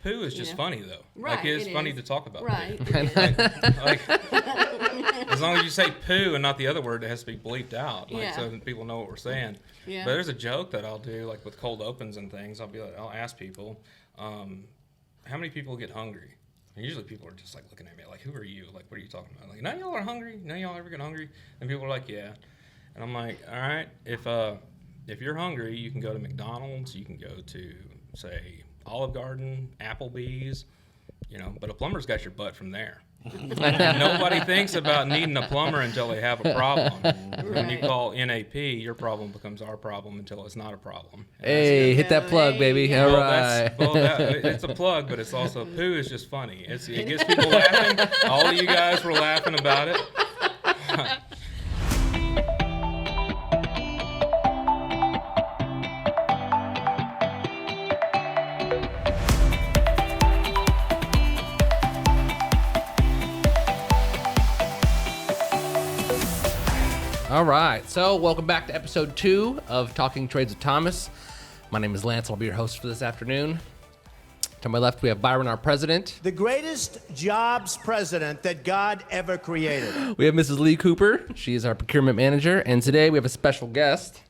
Poo is just funny though. Right, like it's it funny is. to talk about. Right. Like, as long as you say poo and not the other word, it has to be bleeped out, like so people know what we're saying. Yeah. But there's a joke that I'll do, like with cold opens and things. I'll ask people, how many people get hungry? And usually people are just like looking at me like, who are you? Like, what are you talking about? Like, none of y'all are hungry? None of y'all ever get hungry? And people are like, yeah. And I'm like, all right, if you're hungry, you can go to McDonald's, you can go to, say, Olive Garden, Applebee's, but a plumber's got your butt from there. Nobody thinks about needing a plumber until they have a problem. Right. When you call NAP, your problem becomes our problem until it's not a problem. Hey, hit that plug, baby. Yeah. All right. It's a plug, but it's also poo is just funny. It gets people laughing. All of you guys were laughing about it. All right, so welcome back to episode 2 of Talking Trades with Thomas. My name is Lance. I'll be your host for this afternoon. To my left, we have Byron, our president. The greatest jobs president that God ever created. We have Mrs. Lee Cooper. She is our procurement manager. And today we have a special guest,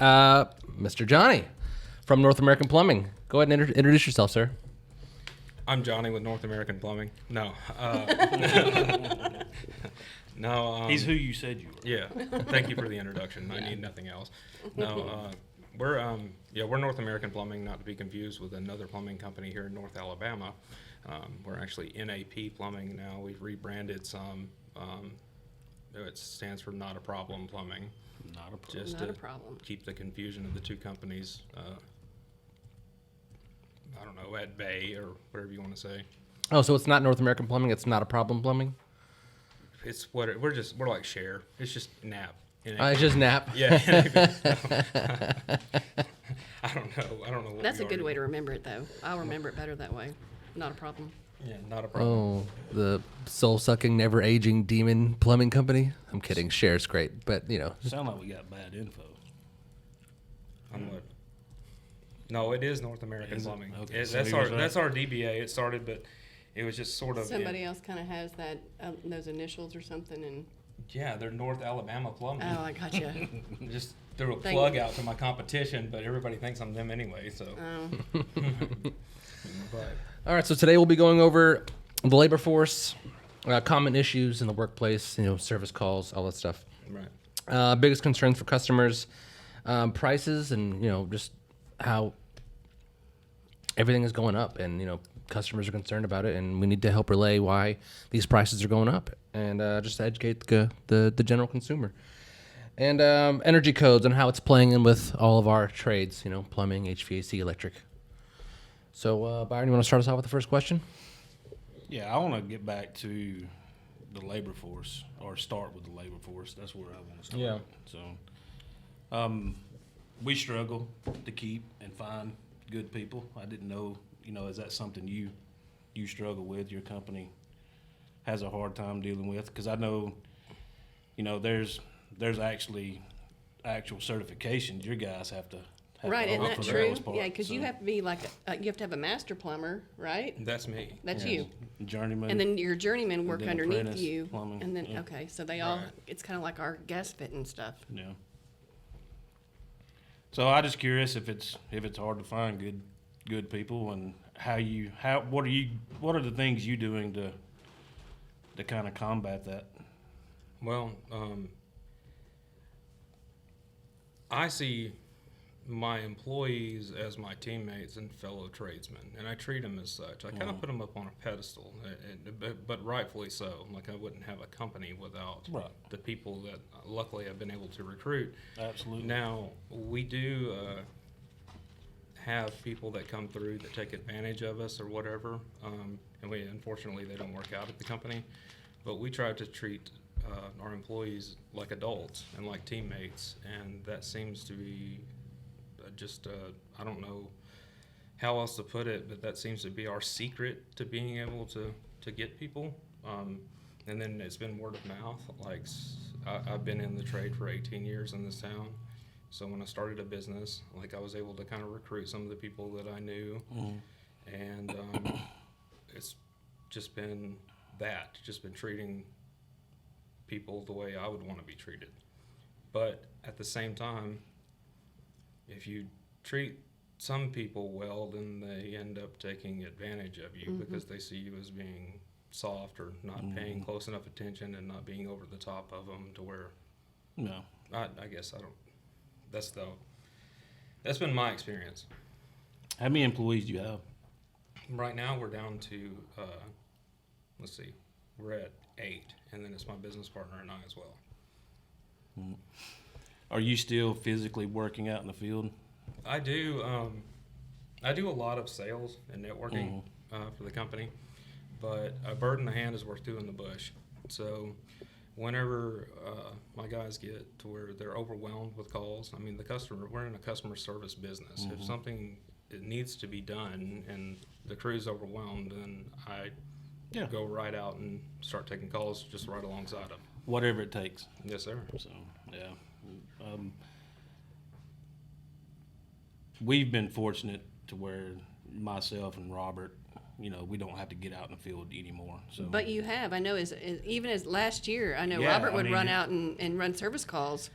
Mr. Johnny from North American Plumbing. Go ahead and introduce yourself, sir. I'm Johnny with North American Plumbing. No. No. He's who you said you were. Yeah. Thank you for the introduction. I need nothing else. No. We're North American Plumbing, not to be confused with another plumbing company here in North Alabama. We're actually NAP Plumbing now. We've rebranded some. It stands for Not a Problem Plumbing. Not a problem. Just Not to a problem. keep the confusion of the two companies, I don't know, at bay or whatever you want to say. Oh, so it's not North American Plumbing. It's Not a Problem Plumbing. It's we're like Share. It's just NAP. It's just NAP. Yeah. I don't know. What That's a good way to remember it, though. I'll remember it better that way. Not a problem. Yeah, not a problem. Oh, the soul-sucking, never-aging demon plumbing company. I'm kidding. Share's great, but Sound like we got bad info. On what? No, it is North American Is it? Plumbing. Okay, so That's he our was right. that's our DBA. It started, but it was just sort of Somebody else kind of has that those initials or something, and Yeah, they're North Alabama Plumbing. oh, I gotcha. Just threw a Thank plug you. out to my competition, but everybody thinks I'm them anyway. So, Oh, but All right, so today we'll be going over the labor force, common issues in the workplace, service calls, all that stuff. right. Biggest concerns for customers, prices, and just how everything is going up, and customers are concerned about it, and we need to help relay why these prices are going up, and just educate the general consumer. And energy codes and how it's playing in with all of our trades, plumbing, HVAC, electric. So, Byron, you want to start us off with the first question? Yeah, I want to get back to the labor force, or start with the labor force. That's where I want to start. Yeah. So, we struggle to keep and find good people. I didn't know, is that something you struggle with, your company has a hard time dealing with? Because I know, there's actual certifications your guys have to right, to isn't hold that for the true? most part. Yeah, because you So, have to be like you have to have a master plumber, right? That's me. That's Yes. you. journeyman. And then your journeymen work then underneath apprentice you, plumbing, and then yeah. okay, so they all Right. it's kind of like our gas fit and stuff. Yeah. So I just curious if it's hard to find good people, and what are the things you doing to kind of combat that? Well, I see my employees as my teammates and fellow tradesmen, and I treat them as such. I kind of put them up on a pedestal, but rightfully so. Like, I wouldn't have a company without Right. the people that luckily I've been able to recruit. Absolutely. Now, we do have people that come through that take advantage of us or whatever, and unfortunately they don't work out at the company, but we try to treat our employees like adults and like teammates, and that seems to be I don't know how else to put it, but that seems to be our secret to being able to get people. And then it's been word of mouth. Like, I've been in the trade for 18 years in this town. So when I started a business, like, I was able to kind of recruit some of the people that I knew. And just been treating people the way I would want to be treated. But at the same time, if you treat some people well, then they end up taking advantage of you because they see you as being soft or not paying close enough attention and not being over the top of them to where, No. I guess I don't, that's been my experience. How many employees do you have? Right now, we're down to, let's see, we're at 8, and then it's my business partner and I as well. Are you still physically working out in the field? I do a lot of sales and networking for the company, but a bird in the hand is worth two in the bush. So whenever my guys get to where they're overwhelmed with calls, I mean, we're in a customer service business. If something it needs to be done and the crew's overwhelmed, then I go right out and start taking calls just right alongside them. Whatever it takes. Yes, sir. So, yeah. We've been fortunate to where myself and Robert, we don't have to get out in the field anymore. So, But you have, I know, even as last year, I know Yeah, Robert I would mean, run out and run service calls.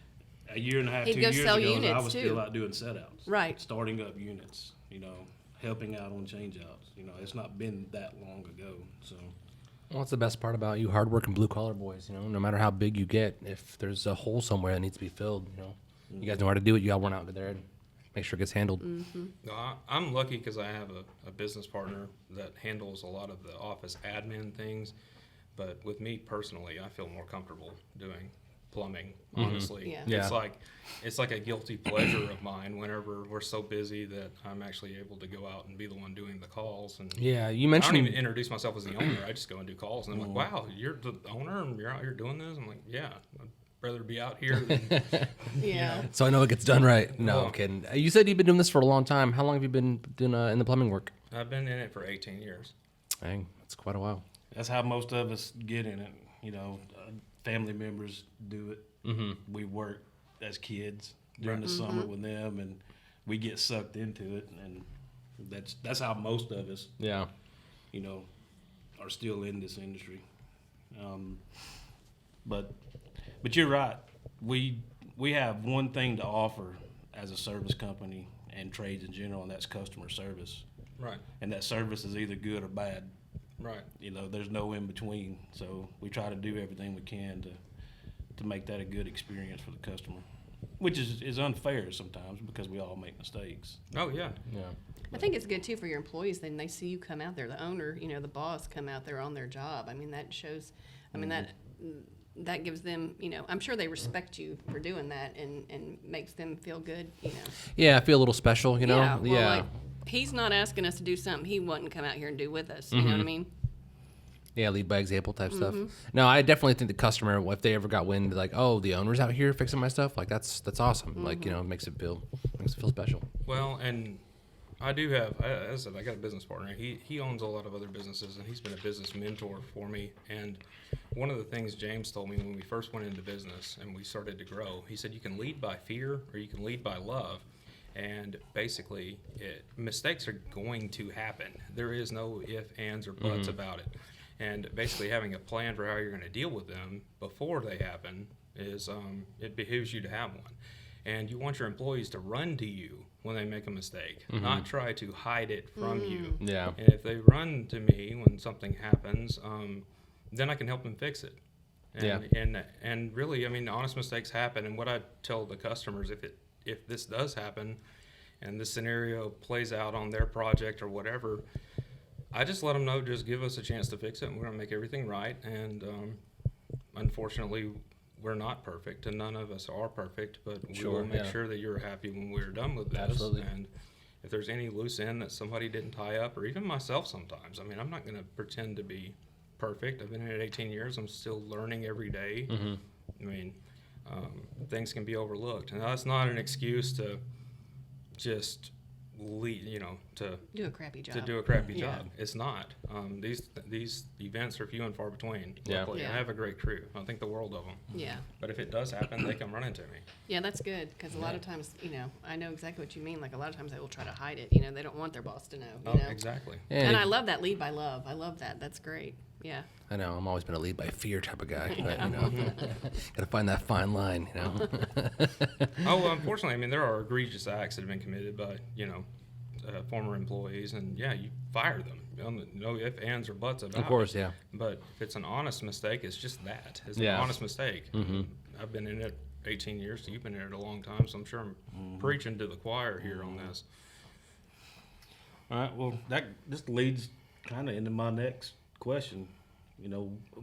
a year and a half, He'd 2 go years sell ago, I units, was too. still out doing set-outs. Right. Starting up units, helping out on change-outs. It's not been that long ago, so. Well, that's the best part about you hardworking blue collar boys. No matter how big you get, if there's a hole somewhere that needs to be filled, you guys know how to do it. You all went out there and make sure it gets handled. No, I'm lucky because I have a business partner that handles a lot of the office admin things. But with me personally, I feel more comfortable doing plumbing, honestly. Yeah. Yeah. It's like a guilty pleasure of mine whenever we're so busy that I'm actually able to go out and be the one doing the calls. And Yeah, you I mentioned. don't even introduce myself as the owner. I just go and do calls. And they're like, wow, you're the owner and you're out here doing this? I'm like, yeah, I'd rather be out here than, Yeah. So I know it gets done right. No, Oh. I'm kidding. You said you've been doing this for a long time. How long have you been doing in the plumbing work? I've been in it for 18 years. Dang, that's quite a while. That's how most of us get in it. Family members do it. We work as kids during the summer with them, and we get sucked into it. And that's how most of us, Yeah. are still in this industry. But you're right. We have one thing to offer as a service company and trades in general, and that's customer service. Right, And that service is either good or bad. right. There's no in between. So we try to do everything we can to make that a good experience for the customer, which is unfair sometimes because we all make mistakes. Oh, yeah. Yeah. I think it's good too for your employees. Then they see you come out there, the owner, the boss come out there on their job. I mean, that shows, that gives them, I'm sure they respect you for doing that and makes them feel good, Yeah, I feel a little special, Yeah, well, like, he's not asking us to do something he wouldn't come out here and do with us. You know what I mean? Yeah, lead by example type stuff. No, I definitely think the customer, if they ever got wind, like, oh, the owner's out here fixing my stuff, like that's awesome. Like, it makes it feel special. Well, and I do have, as I said, I got a business partner. He owns a lot of other businesses, and he's been a business mentor for me. And one of the things James told me when we first went into business and we started to grow, he said, you can lead by fear or you can lead by love. And basically, mistakes are going to happen. There is no ifs, ands, or buts about it. And basically having a plan for how you're going to deal with them before they happen is, it behooves you to have one. And you want your employees to run to you when they make a mistake, not try to hide it from you. Yeah. And if they run to me when something happens, then I can help them fix it. And really, honest mistakes happen. And what I tell the customers, if this does happen and this scenario plays out on their project or whatever, I just let them know, just give us a chance to fix it, and we're going to make everything right. And unfortunately, we're not perfect, and none of us are perfect, but we will make sure that you're happy when we're done with this. Absolutely. And if there's any loose end that somebody didn't tie up, or even myself sometimes, I'm not going to pretend to be perfect. I've been in it 18 years. I'm still learning every day. Things can be overlooked. And that's not an excuse to just to Do a crappy job. to do a crappy Yeah. job. It's not. These events are few and far between. Yeah. Luckily, Yeah. I have a great crew. I think the world of them. Yeah. But if it does happen, they come running to me. Yeah, that's good, because a lot of times, I know exactly what you mean. Like, a lot of times they will try to hide it. They don't want their boss to know, Oh, you know? exactly. And I love that lead by love. I love that. That's great. Yeah. I know. I'm always been a lead by fear type of guy. But, gotta find that fine line. Oh, unfortunately, I mean, there are egregious acts that have been committed by, former employees, and yeah, you fire them. No ifs, ands, or buts about it. Of course, yeah. But if it's an honest mistake, it's just that. It's Yeah. an honest mistake. I've been in it 18 years, so you've been in it a long time, so I'm sure I'm preaching to the choir here on this. All right, well, that just leads kind of into my next question.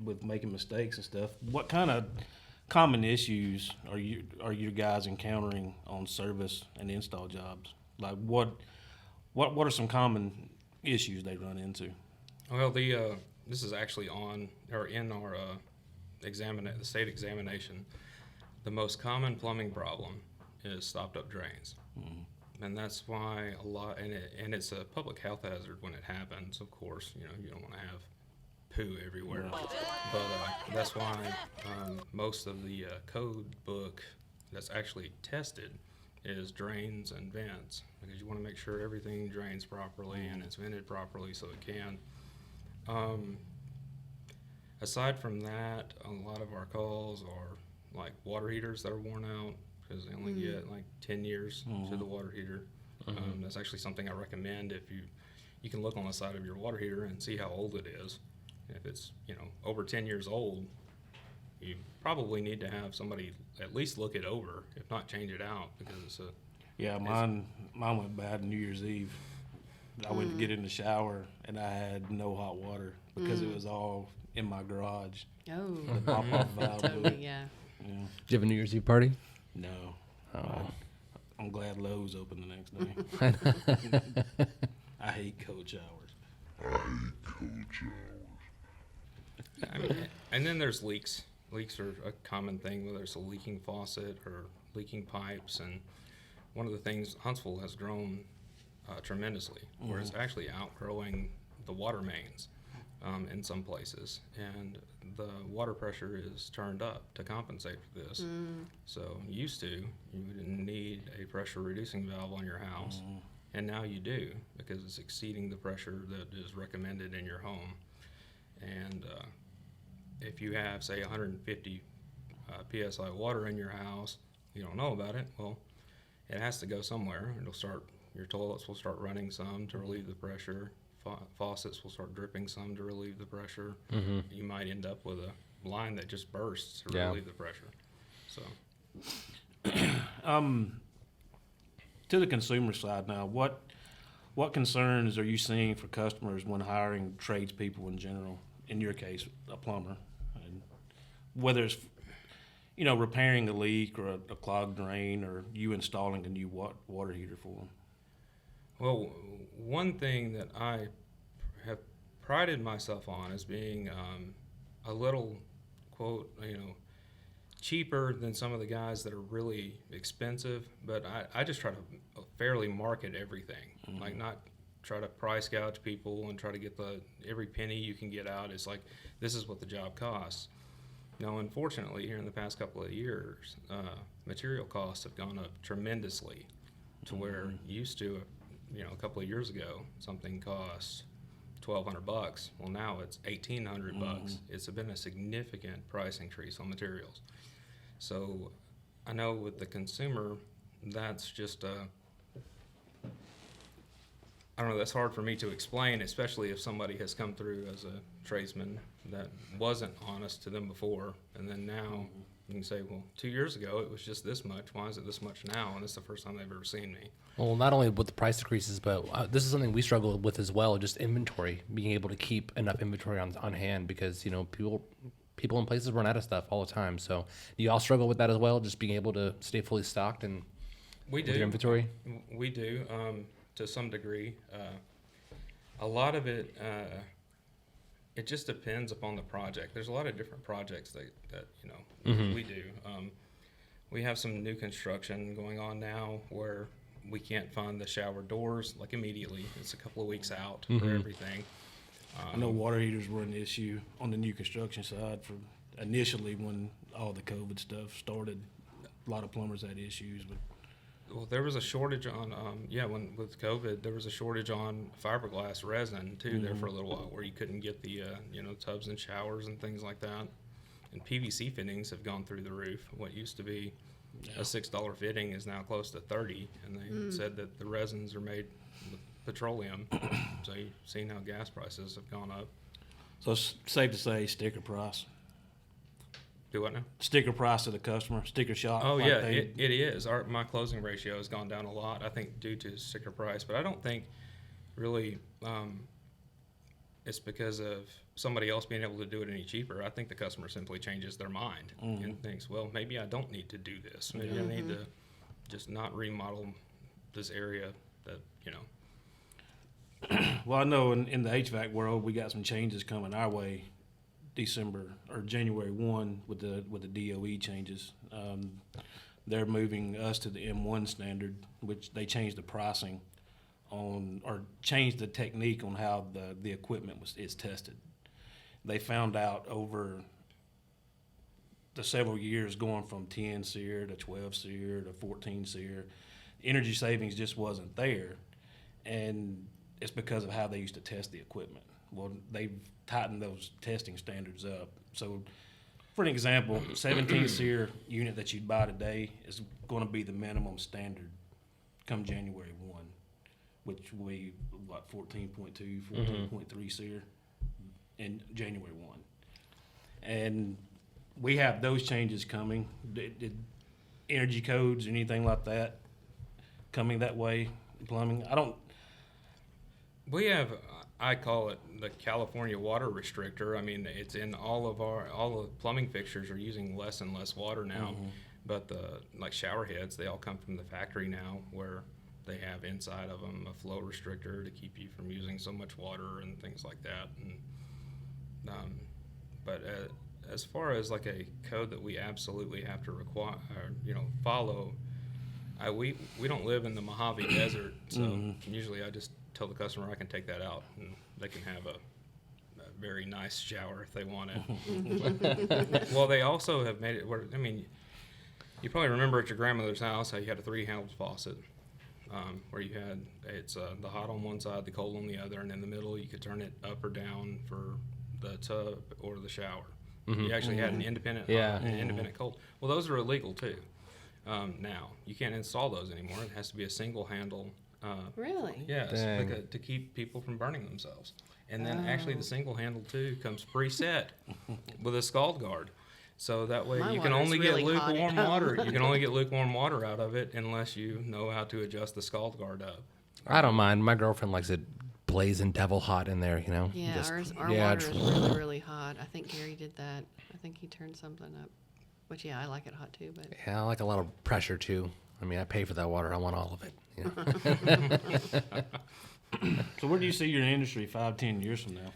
With making mistakes and stuff, what kind of common issues are you guys encountering on service and install jobs? Like what are some common issues they run into? Well, this is actually in our the state examination. The most common plumbing problem is stopped up drains. And that's why and it's a public health hazard when it happens. Of course, you don't want to have poo everywhere. But that's why most of the code book that's actually tested is drains and vents, because you want to make sure everything drains properly and it's vented properly so it can. Aside from that, a lot of our calls are like water heaters that are worn out, because they only get like 10 years to the water heater. That's actually something I recommend. If you can look on the side of your water heater and see how old it is. If it's over 10 years old, you probably need to have somebody at least look it over, if not change it out, because mine went bad New Year's Eve. I went to get in the shower and I had no hot water because it was all in my garage. Oh, The pop-off valve. totally, yeah. Yeah. Did you have a New Year's Eve party? No. Oh. I'm glad Lowe's opened the next day. I hate cold showers. I mean, and then there's leaks. Leaks are a common thing, whether it's a leaking faucet or leaking pipes. And one of the things, Huntsville has grown tremendously, where it's actually outgrowing the water mains in some places. And the water pressure is turned up to compensate for this. So used to, you didn't need a pressure reducing valve on your house. And now you do, because it's exceeding the pressure that is recommended in your home. And if you have, say, 150 psi water in your house, you don't know about it, well, it has to go somewhere. Your toilets will start running some to relieve the pressure. Faucets will start dripping some to relieve the pressure. You might end up with a line that just bursts to relieve the pressure. So, To the consumer side now, what concerns are you seeing for customers when hiring tradespeople in general? In your case, a plumber, and whether it's repairing a leak or a clogged drain, or you installing a new water heater for them. well, one thing that I have prided myself on is being a little, quote, cheaper than some of the guys that are really expensive, but I just try to fairly market everything, like not try to price gouge people and try to get every penny you can get out. It's like, this is what the job costs. Now, unfortunately, here in the past couple of years, material costs have gone up tremendously to where used to, a couple of years ago, something cost $1,200. Well, now it's $1,800. It's been a significant price increase on materials. So I know with the consumer, that's just I don't know, that's hard for me to explain, especially if somebody has come through as a tradesman that wasn't honest to them before, and then now you can say, well, 2 years ago it was just this much, why is it this much now? And this is the first time they've ever seen me. Well, not only with the price decreases, but this is something we struggle with as well, just inventory, being able to keep enough inventory on hand, because, people in places run out of stuff all the time. So do you all struggle with that as well, just being able to stay fully stocked and We with do. your inventory? We do, to some degree. A lot of it, it just depends upon the project. There's a lot of different projects that we do. We have some new construction going on now where we can't find the shower doors like immediately. It's a couple of weeks out Mm-hmm. for everything. I know water heaters were an issue on the new construction side for initially when all the COVID stuff started. A lot of plumbers had issues, but Well, there was a shortage on, when with COVID, there was a shortage on fiberglass resin too there for a little while, where you couldn't get the, tubs and showers and things like that. And PVC fittings have gone through the roof. What used to be a $6 fitting is now close to 30, and they said that the resins are made with petroleum. So you've seen how gas prices have gone up. so it's safe to say sticker price. Do what now? Sticker price to the customer, sticker shock. Oh like yeah, they- it is. My closing ratio has gone down a lot, I think, due to sticker price. But I don't think really it's because of somebody else being able to do it any cheaper. I think the customer simply changes their mind and thinks, well, maybe I don't need to do this. Maybe I need to just not remodel this area that, Well, I know in the HVAC world, we got some changes coming our way, December or January 1 with the DOE changes. They're moving us to the M1 standard, which they changed the pricing on, or changed the technique on how the equipment is tested. They found out over the several years going from 10 SEER to 12 SEER to 14 SEER, energy savings just wasn't there. And it's because of how they used to test the equipment. Well, they've tightened those testing standards up. So, for an example, 17 SEER unit that you'd buy today is going to be the minimum standard come January 1, which will be, 14.2, 14.3 SEER in January 1. And we have those changes coming. Did energy codes, anything like that, coming that way, plumbing? we have, I call it the California water restrictor. I mean, it's in all the plumbing fixtures are using less and less water now. But like shower heads, they all come from the factory now, where they have inside of them a flow restrictor to keep you from using so much water and things like that. And but as far as like a code that we absolutely have to require, follow, we don't live in the Mojave Desert, so usually I just tell the customer I can take that out and they can have a very nice shower if they want it. Well, they also have made it where, I mean, you probably remember at your grandmother's house how you had a 3-handled faucet, where you had, it's the hot on one side, the cold on the other, and in the middle you could turn it up or down for the tub or the shower. You actually had an independent hot and an independent cold. Well, those are illegal too. Now you can't install those anymore. It has to be a single handle. Really? Yes, Dang. to keep people from burning themselves. And then actually the single handle too comes preset with a scald guard. So that way My you can water's only really get hot at lukewarm home. water. You can only get lukewarm water out of it unless you know how to adjust the scald guard up. I don't mind. My girlfriend likes it blazing devil hot in there, Yeah, Just- our water is really, really hot. I think Gary did that. I think he turned something up. Which, yeah, I like it hot too, but Yeah, I like a lot of pressure too. I mean, I pay for that water. I want all of it. So where do you see your industry 5-10 years from now?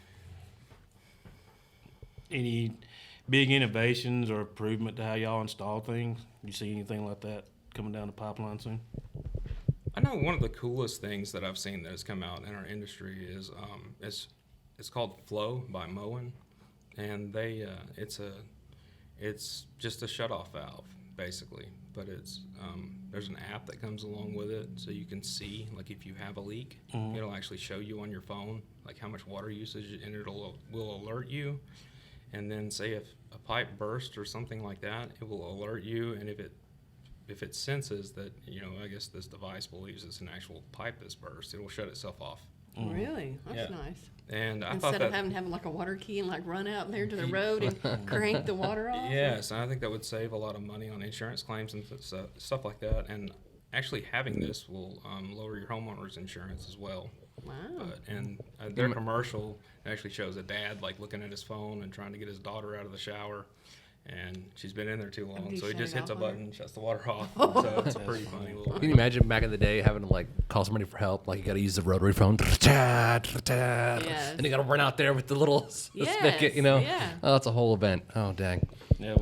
Any big innovations or improvement to how y'all install things? You see anything like that coming down the pipeline soon? I know one of the coolest things that I've seen that has come out in our industry is it's called Flow by Moen, and they it's just a shutoff valve basically, but it's there's an app that comes along with it, so you can see like if you have a leak, it'll actually show you on your phone like how much water usage, and will alert you. And then say if a pipe burst or something like that, it will alert you, and if it senses that, I guess this device believes it's an actual pipe that's burst, it will shut itself off. really, that's Yeah. nice. And I thought Instead that, of having to have like a water key and like run out there to the road and crank the water off. yes, and I think that would save a lot of money on insurance claims and stuff like that. And actually having this will lower your homeowner's insurance as well. Wow. And their commercial actually shows a dad like looking at his phone and trying to get his daughter out of the shower, and she's been in there too long, you so he shut just it hits a off on her? button, shuts the water off. So it's a pretty funny little. Can you imagine back in the day having to like call somebody for help? Like you got to use the rotary phone, and you got to run out there with the little spigot, Yes, yeah. Oh, it's a whole event. Oh, dang. Yeah,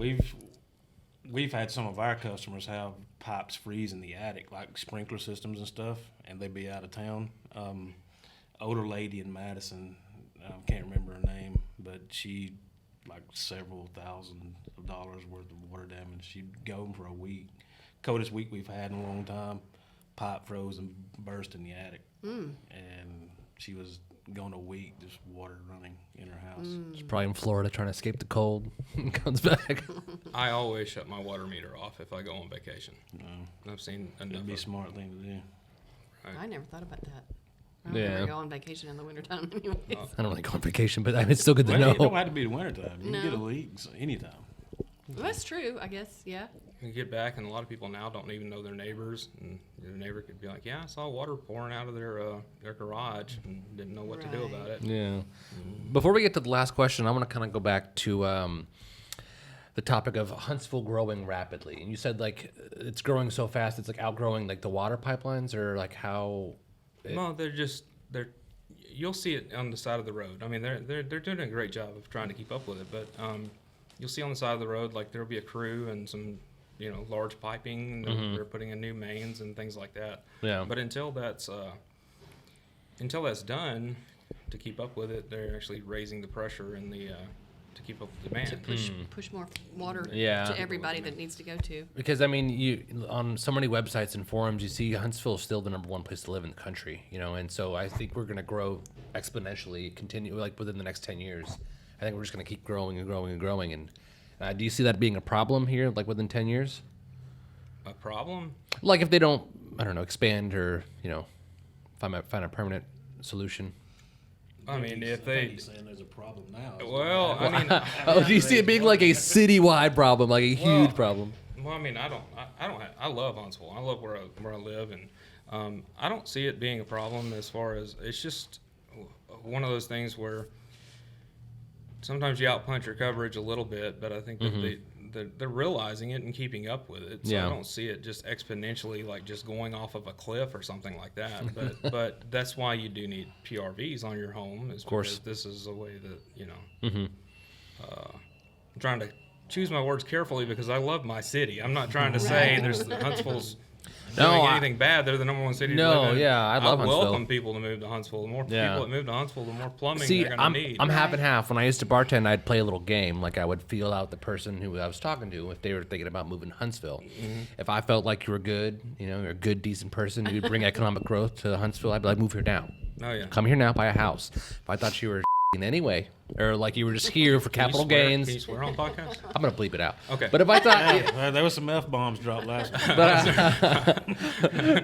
we've had some of our customers have pipes freeze in the attic, like sprinkler systems and stuff, and they be out of town. Older lady in Madison, I can't remember her name, but she, like several $1,000s worth of water damage. She'd go for a week. Coldest week we've had in a long time. Pipe froze and burst in the attic. And she was gone a week, just water running in her house. She's probably in Florida trying to escape the cold. Comes back. I always shut my water meter off if I go on vacation. I've seen enough. That'd be a of- smart thing to do. I never thought about that. I don't Yeah. ever go on vacation in the wintertime anyways. I don't really go on vacation, but it's still good to Well, it don't know. have to be the wintertime. You can get a No. leak anytime. Well, that's true, I guess, yeah. You get back, and a lot of people now don't even know their neighbors, and their neighbor could be like, "Yeah, I saw water pouring out of their garage, and didn't know what to do Right. about it." Yeah. Before we get to the last question, I want to kind of go back to the topic of Huntsville growing rapidly. And you said like it's growing so fast, it's like outgrowing like the water pipelines, or like how? No, they're. You'll see it on the side of the road. I mean, they're doing a great job of trying to keep up with it, but you'll see on the side of the road like there'll be a crew and some large piping. They're putting in new mains and things like that. Yeah. But until that's done, to keep up with it, they're actually raising the pressure in the to keep up with demand. To push more water Yeah. to everybody that needs to go to. Because I mean, you on so many websites and forums, you see Huntsville is still the number one place to live in the country, and so I think we're going to grow exponentially, continue like within the next 10 years. I think we're just going to keep growing and growing and growing. And do you see that being a problem here, like within 10 years? A problem? Like if they don't, I don't know, expand or find a permanent solution. I mean, if I think they. he's saying there's a problem now. Well, I mean, Oh, do you see it being like a citywide problem, like a Well, huge problem? Well, I mean, I love Huntsville. I love where I live, and I don't see it being a problem as far as it's just one of those things where sometimes you outpunch your coverage a little bit, but I think that they're realizing it and keeping up with it. So Yeah. I don't see it just exponentially like just going off of a cliff or something like that. But that's why you do need PRVs on your home, is course. because this is a way that I'm trying to choose my words carefully because I love my city. I'm not trying to say there's Huntsville's doing anything bad. They're the number one city to No, live in. yeah, I love Huntsville. welcome people to move to Huntsville. The more Yeah. people that move to Huntsville, the more plumbing See, they're going to need. I'm half and half. When I used to bartend, I'd play a little game. Like I would feel out the person who I was talking to if they were thinking about moving to Huntsville. If I felt like you were good, you're a good, decent person, you'd bring economic growth to Huntsville, I'd be like, move here now. Oh, yeah. Come here now, buy a house. If I thought you were in any way, or like you were just here for Can you capital swear- gains, Can you swear on podcast? I'm gonna bleep it out. Okay. But if I thought, Yeah, there was some F-bombs dropped last week.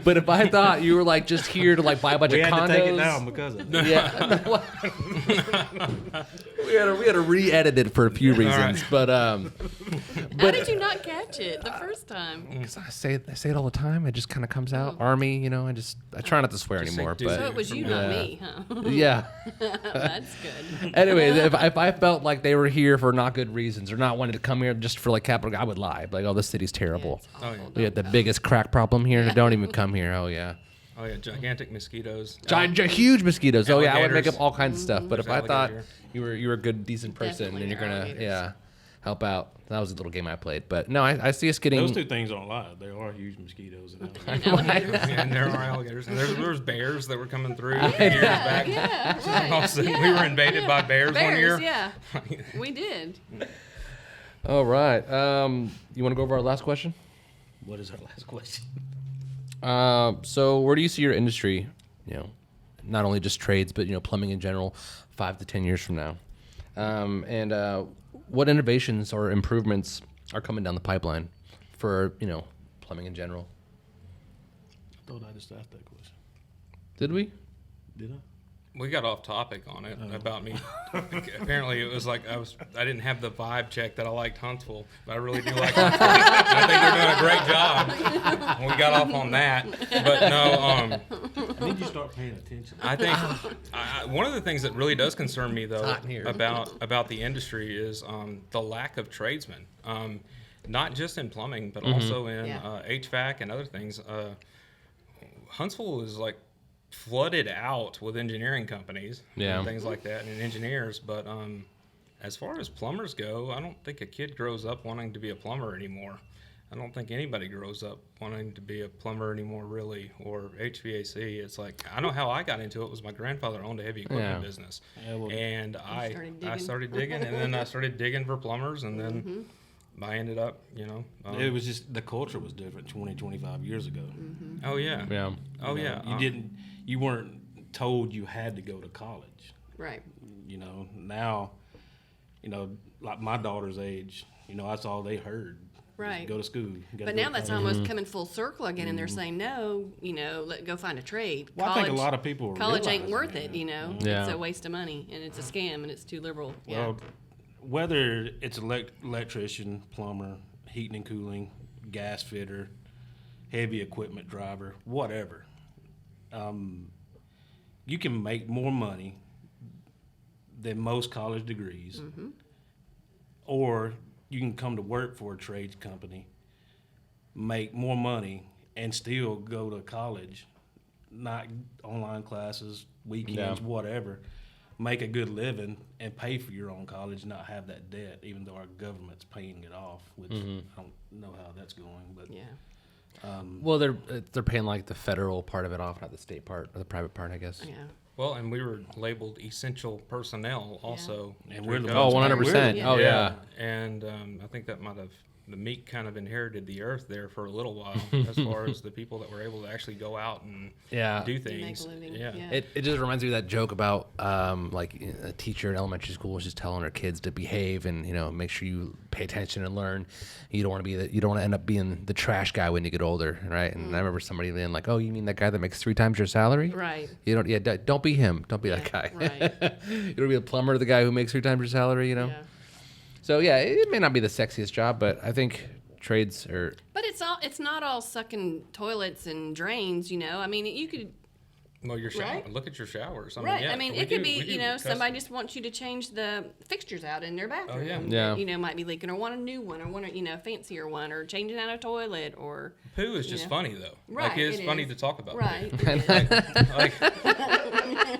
but if I thought you were like just here to like buy a bunch We of had condos, to take it down because of that. yeah, we had to re-edit it for a few reasons, but How did you not catch it the first time? because I say it all the time. It just kind of comes out. Army, I try not to swear Just say anymore, dude. but So it was you, not me, huh? yeah. That's good. Anyways, if I felt like they were here for not good reasons or not wanting to come here just for like capital, I would lie. Like, oh, this city's terrible. It's awful. Oh, yeah. We had the biggest crack problem here. Don't even come here. Oh yeah. Oh, yeah, gigantic mosquitoes. Huge mosquitoes. Oh yeah, I would make Alligators. up all kinds of stuff. But if I There's thought alligator. you were a good, decent person Definitely and you're there are gonna alligators. help out, that was a little game I played. But no, I see us getting. Those two things don't lie. There are huge mosquitoes in Alabama. And alligators. Yeah, and there are alligators. And there's bears that were coming through a few years back. Yeah, All of a sudden, we were invaded by bears one year. yeah. We did. All right. You want to go over our last question? What is our last question? So where do you see your industry? Not only just trades, but plumbing in general, 5 to 10 years from now. And what innovations or improvements are coming down the pipeline for plumbing in general? I thought I just asked that question. Did we? Did I? We got off topic on it about me. Apparently, it was like I didn't have the vibe check that I liked Huntsville, but I really do like Huntsville. I think they're doing a great job. We got off on that, but no. I need you to start paying attention. I think one of the things that really does concern me, though, hot in here. about the industry is the lack of tradesmen. Not just in plumbing, but also in Yeah. HVAC and other things. Huntsville is like flooded out with engineering companies Yeah. and things like that and engineers, but as far as plumbers go, I don't think a kid grows up wanting to be a plumber anymore. I don't think anybody grows up wanting to be a plumber anymore, really, or HVAC. It's like, I know how I got into it was my grandfather owned a heavy equipment business. Yeah, well, And I digging. started digging, and then I started digging for plumbers, and then I ended up, it was just the culture was different 20, 25 years ago. oh yeah. Yeah. Oh yeah. You weren't told you had to go to college. Right. Now, like my daughter's age, that's all they heard. Right. Go to school. You gotta But go now to that's college. almost coming full circle again, and they're saying no. Go find a trade. Well, I think a lot of people are college ain't realizing worth it. that. Yeah. It's a waste of money, and it's a scam, and it's too liberal. Well, whether it's electrician, plumber, heating and cooling, gas fitter, heavy equipment driver, whatever, you can make more money than most college degrees, or you can come to work for a trades company, make more money, and still go to college, not online classes, weekends, whatever, make a good living and pay for your own college, not have that debt, even though our government's paying it off, which I don't know how that's going. But Yeah. Well, they're paying like the federal part of it off, not the state part or the private part, I guess. Yeah. Well, and we were labeled essential personnel also. And we're the through ones Oh, COVID. 100%. Yeah. Oh, yeah. And I think that might have, the meat kind of inherited the earth there for a little while, as far as the people that were able to actually go out and Yeah. do Make things. a living. Yeah. Yeah. It just reminds me of that joke about like a teacher in elementary school was just telling her kids to behave and make sure you pay attention and learn. You don't want to end up being the trash guy when you get older, right? And I remember somebody being like, "Oh, you mean that guy that makes 3 times your salary?" Right. You don't. Yeah. Don't be him. Don't be that guy. Right. You don't be a plumber, the guy who makes 3 times your salary. Yeah. So yeah, it may not be the sexiest job, but I think trades are. But it's not all sucking toilets and drains. I mean, you could. Well, your shower. Right. Look at your showers. Right. Yeah, I mean, we it could do- we be, do somebody custom- just wants you to change the fixtures out in their bathroom. yeah. Yeah. Might be leaking or want a new one or want a, fancier one or changing out a toilet or. Poo is just funny though. Right, Like it's it funny is. to talk about. Right. Poo. Like,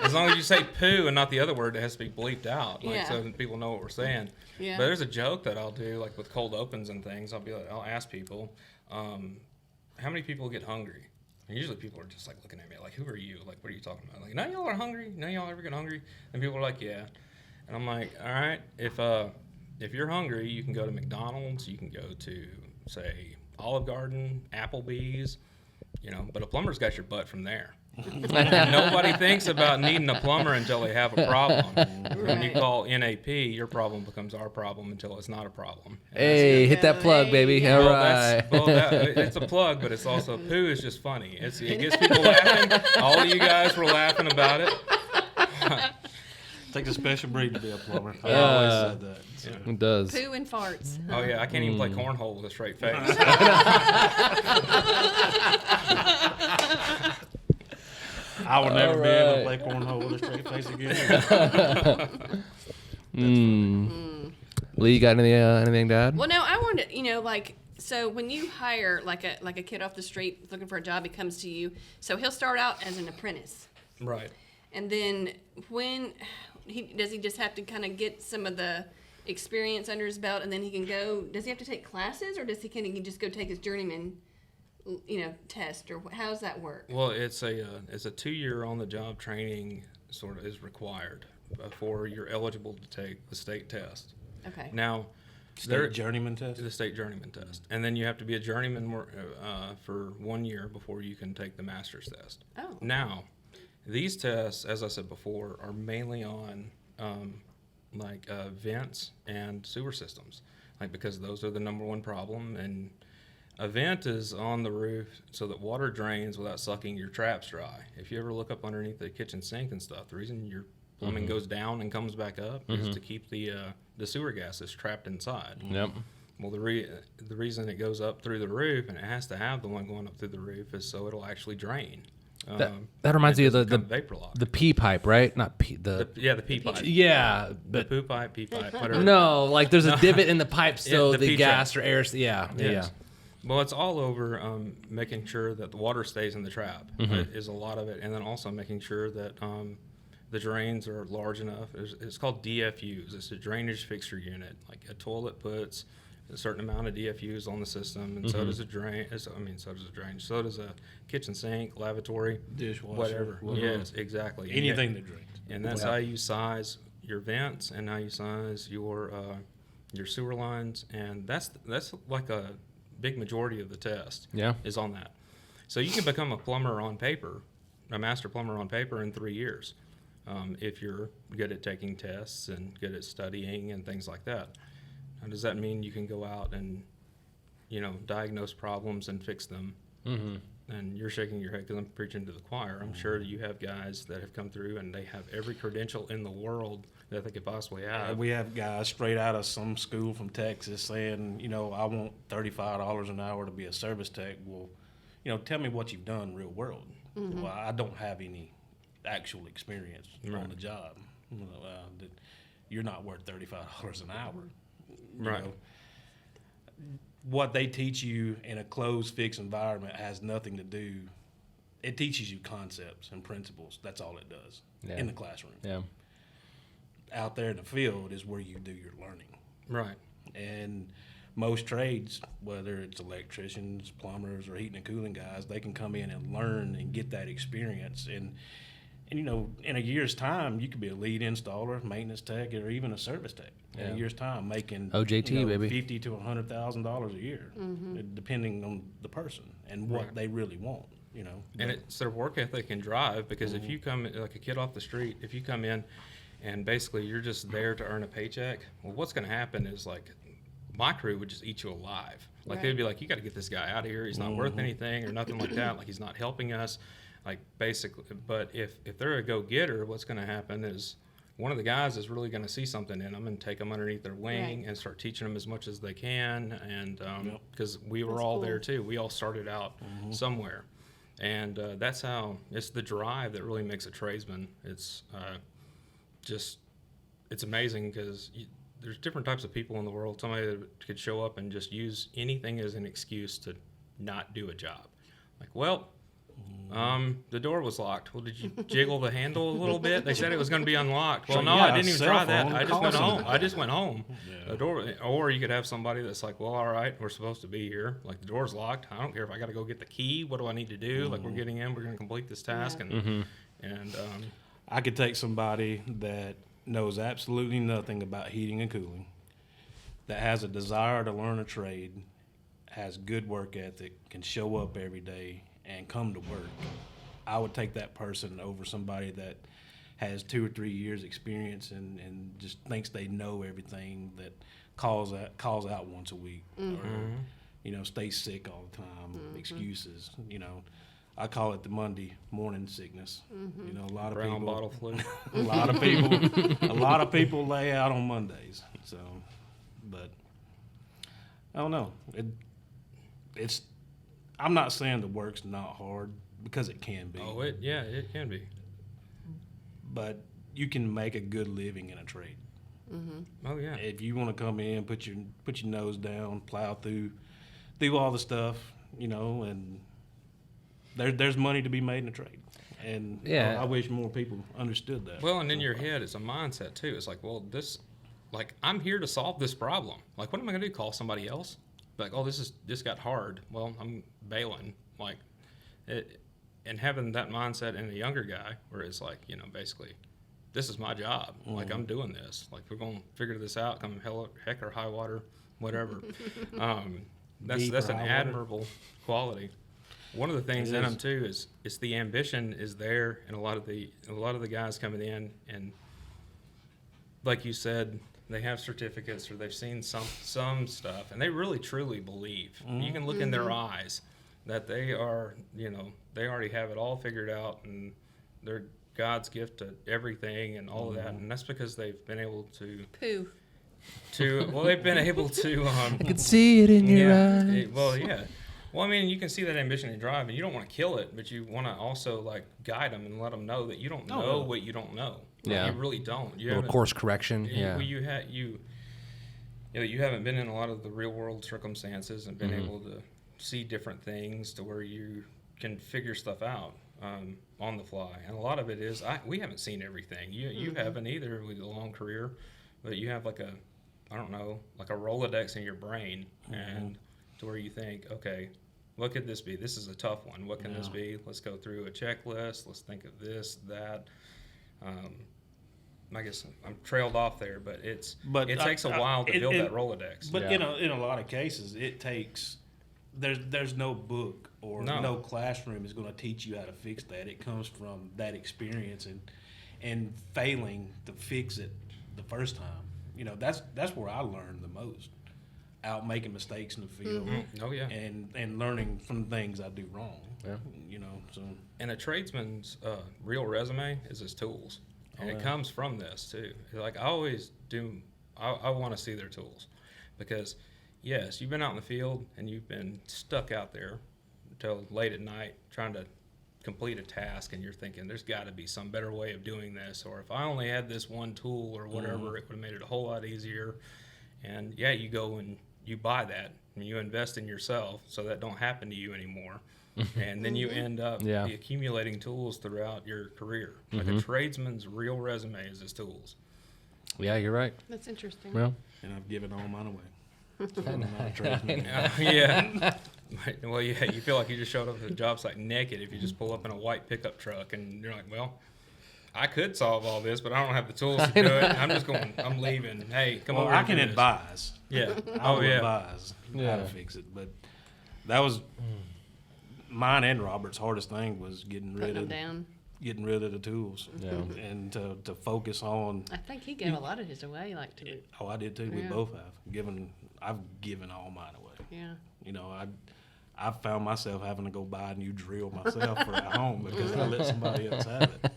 as long as you say poo and not the other word, it has to be bleeped out, like Yeah. so that people know what we're saying. Yeah. But there's a joke that I'll do, like with cold opens and things. I'll ask people, how many people get hungry? And usually people are just like looking at me like, who are you? Like, what are you talking about? Like, none of y'all are hungry? None of y'all ever get hungry? And people are like, yeah. And I'm like, all right, if you're hungry, you can go to McDonald's, you can go to, say, Olive Garden, Applebee's, but a plumber's got your butt from there. And nobody thinks about needing a plumber until they have a problem. When you Right. call NAP, your problem becomes our problem until it's not a problem. And Hey, hit that plug, Hey, baby. yeah. All well, right. it's a plug, but it's also poo is just funny. It gets people laughing. All of you guys were laughing about it. takes a special breed to be a plumber. I always said that. So. It does. Poo and farts. Oh yeah, I can't even play cornhole with a straight face. I will never be able to Alright. play cornhole with a straight face again. Lee, you got anything to add? Well, no, I wanted to, so when you hire like a kid off the street looking for a job, he comes to you. So he'll start out as an apprentice. Right. And then when does he just have to kind of get some of the experience under his belt, and then he can go? Does he have to take classes, or can he just go take his journeyman, test, or how does that work? Well, it's a 2-year on-the-job training sort of is required before you're eligible to take the state test. Okay. Now, State journeyman test? the state journeyman test, and then you have to be a journeyman for 1 year before you can take the master's test. Oh. Now, these tests, as I said before, are mainly on vents and sewer systems, because those are the number one problem. And a vent is on the roof so that water drains without sucking your traps dry. If you ever look up underneath the kitchen sink and stuff, the reason your plumbing goes down and comes back up is to keep the sewer gases trapped inside. Yep. Well, the reason it goes up through the roof, and it has to have the one going up through the roof, is so it'll actually drain. That reminds me of the the vapor lock. the pee pipe, right? Not pee. The pee pipe. Yeah, The but poo pipe, pee pipe, whatever. no, like there's a divot in the pipe so the the pee gas trap. or air. Yeah, Yes. Well, it's all over making sure that the water stays in the trap is a lot of it, and then also making sure that the drains are large enough. It's called DFUs. It's a drainage fixture unit. Like a toilet puts a certain amount of DFUs on the system, and so does a drain. So does a drain. So does a kitchen sink, lavatory, Dishwasher, whatever. Yes, exactly. Anything that drains. And that's how you size your vents and how you size your sewer lines, and that's like a big majority of the test. Yeah. Is on that. So you can become a plumber on paper, a master plumber on paper in 3 years, if you're good at taking tests and good at studying and things like that. Now, does that mean you can go out and, diagnose problems and fix them? Mm-hmm. And you're shaking your head because I'm preaching to the choir. I'm sure that you have guys that have come through and they have every credential in the world that they could possibly have. We have guys straight out of some school from Texas saying, I want $35 an hour to be a service tech. Well, tell me what you've done real world. Well, I don't have any actual experience on the job. That you're not worth $35 an hour. Right. What they teach you in a closed, fixed environment has nothing to do. It teaches you concepts and principles. That's all it does in the classroom. Yeah. Out there in the field is where you do your learning. Right. And most trades, whether it's electricians, plumbers, or heating and cooling guys, they can come in and learn and get that experience. And in a year's time, you could be a lead installer, maintenance tech, or even a service tech. In a year's time, making OJT, baby. $50,000 to $100,000 a year, depending on the person and what they really want. And it's their work ethic and drive, because if you come like a kid off the street, if you come in and basically you're just there to earn a paycheck, well, what's going to happen is like my crew would just eat you alive. Like Right. they'd be like, you got to get this guy out of here. He's not worth anything or nothing like that. Like he's not helping us. Like basically, but if they're a go-getter, what's going to happen is one of the guys is really going to see something in them and take them underneath their wing Right. and start teaching them as much as they can. And because we were That's all cool. there too. We all started out somewhere. And that's how, it's the drive that really makes a tradesman. It's it's amazing because there's different types of people in the world. Somebody that could show up and just use anything as an excuse to not do a job. Like, well, the door was locked. Well, did you jiggle the handle a little bit? They said it was going to be unlocked. Well, So no, you got I a didn't even cell try that. phone, I just call went home. somebody. I just went home. The door, or you could have somebody that's like, well, all right, we're supposed to be here. Like the door's locked. I don't care if I got to go get the key. What do I need to do? Like we're getting in. We're going to complete this task. Yeah. And I could take somebody that knows absolutely nothing about heating and cooling, that has a desire to learn a trade, has good work ethic, can show up every day and come to work. I would take that person over somebody that has 2 or 3 years experience and just thinks they know everything, that calls out once a week or stays sick all the time, excuses. I call it the Monday morning sickness. A lot of brown people, bottle flu. a lot of people lay out on Mondays. So, but I don't know. It's. I'm not saying the work's not hard, because it can be. Oh, it can be. But you can make a good living in a trade. Oh yeah. If you want to come in, put your nose down, plow through all the stuff, and there's money to be made in a trade. And I wish more people understood that. Well, and in your head, it's a mindset too. It's like, well, I'm here to solve this problem. Like, what am I gonna do? Call somebody else? Like, oh, this got hard. Well, I'm bailing. Like, and having that mindset in a younger guy, where it's like, basically, this is my job. Like, I'm doing this. Like, we're gonna figure this out. Come heck or high water, whatever. That's Deep an or high water. admirable quality. One of the things in them too is the ambition is there, and a lot of the guys coming in, and like you said, they have certificates or they've seen some stuff, and they really truly believe. You can look in their eyes that they are, they already have it all figured out, and they're God's gift to everything and all of that, and that's because they've been able to Pooh. they've been able to. I can see it in your eyes. Yeah. Well, I mean, you can see that ambition and drive, and you don't want to kill it, but you want to also like guide them and let them know that you don't know what you don't know. Like, Yeah. you really don't. You Little haven't- course correction. Yeah. Well, you haven't been in a lot of the real world circumstances and been able to see different things to where you can figure stuff out. on the fly, and a lot of it is we haven't seen everything. You haven't either with a long career, but you have like a Rolodex in your brain, and to where you think, okay, what could this be? This is a tough one. What can this be? Let's go through a checklist. Let's think of this, that. I guess I'm trailed off there, but it takes a while to build that Rolodex. But in a lot of cases, it takes. There's no book or no classroom is going to teach you how to fix that. It comes from that experience and failing to fix it the first time. That's where I learned the most, out making mistakes in the field. Mm-hmm. Oh yeah, and learning from things I do wrong. Yeah. So. And a tradesman's real resume is his tools. And it comes from this too. Like I always do, I want to see their tools, because yes, you've been out in the field and you've been stuck out there until late at night trying to complete a task, and you're thinking there's got to be some better way of doing this, or if I only had this one tool or whatever, it would have made it a whole lot easier. And yeah, you go and you buy that and you invest in yourself so that don't happen to you anymore. And then you end up accumulating tools throughout your career. Like a tradesman's real resume is his tools. Yeah, you're right. That's interesting. Well, And I've given all mine away. I'm not a tradesman. Yeah. Well, yeah, you feel like you just showed up at the job site naked if you just pull up in a white pickup truck, and you're like, well, I could solve all this, but I don't have the tools to do it. I'm leaving. Hey, come over. I can and do this. advise. Yeah. I will advise how to fix it. But that was mine and Robert's hardest thing, was getting rid Putting of them down. getting rid of the tools, and to focus on. I think he gave a lot of his away, like to. Oh, I did too. We Yeah. both have I've given all mine away. Yeah. I found myself having to go buy a new drill myself for at home because I let somebody else have it.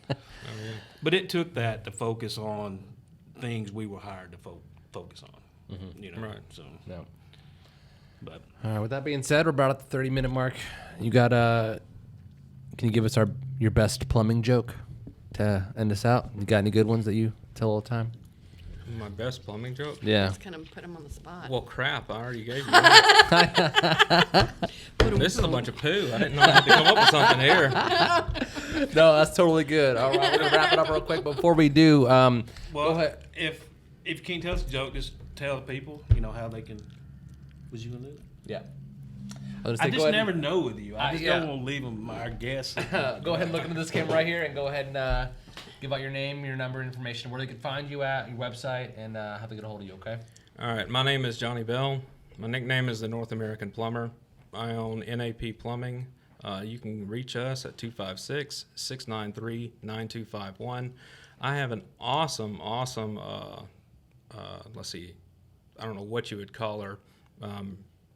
But it took that to focus on things we were hired to focus on. Right. So, no. but All right. With that being said, we're about at the 30-minute mark. You got can you give us your best plumbing joke to end us out? You got any good ones that you tell all the time? My best plumbing joke? Yeah. Just kind of put him on the spot. Well, crap, I already gave you that. This is a bunch of poo. I didn't know I had to come up with something here. No, that's totally good. All right, we're going to wrap it up real quick. Before we do, well, go ahead. if you can't tell us a joke, just tell the people how they can. Was you gonna do it? Yeah. I just never know with you. I just don't want to leave them our guess. Go ahead and look into this camera right here and go ahead and give out your name, your number, information, where they can find you at, your website, and how they get a hold of you, okay? All right, my name is Johnny Bell. My nickname is the North American Plumber. I own NAP Plumbing. You can reach us at 256-693-9251. I have an awesome, let's see, I don't know what you would call her,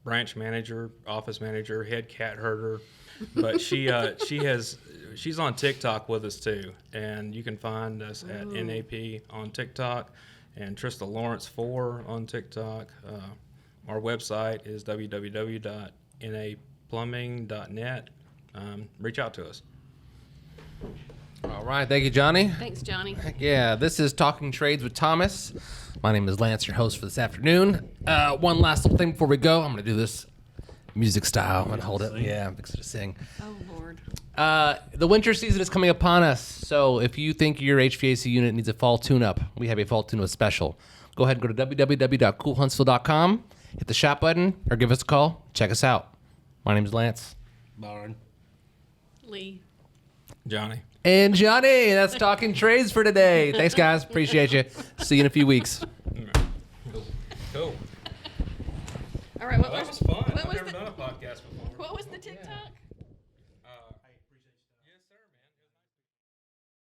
branch manager, office manager, head cat herder, but she's on TikTok with us too, and you can find us at NAP on TikTok, and Trista Lawrence 4 on TikTok. Our website is www.naplumbing.net. Reach out to us. All right, thank you, Johnny. Thanks, Johnny. Heck yeah, this is Talking Trades with Thomas. My name is Lance, your host for this afternoon. One last little thing before we go. I'm going to do this music style. I'm going to hold it. Yeah, I'm fixing to sing. Oh, Lord. The winter season is coming upon us, so if you think your HVAC unit needs a fall tune-up, we have a fall tune-up special. Go ahead and go to www.coolhuntsville.com, hit the shop button, or give us a call. Check us out. My name is Lance. Byron. Lee. Johnny. And Johnny, that's Talking Trades for today. Thanks, guys. Appreciate you. See you in a few weeks. Cool. All right, what That was was fun. what I've was never the- done a podcast before. what was the TikTok?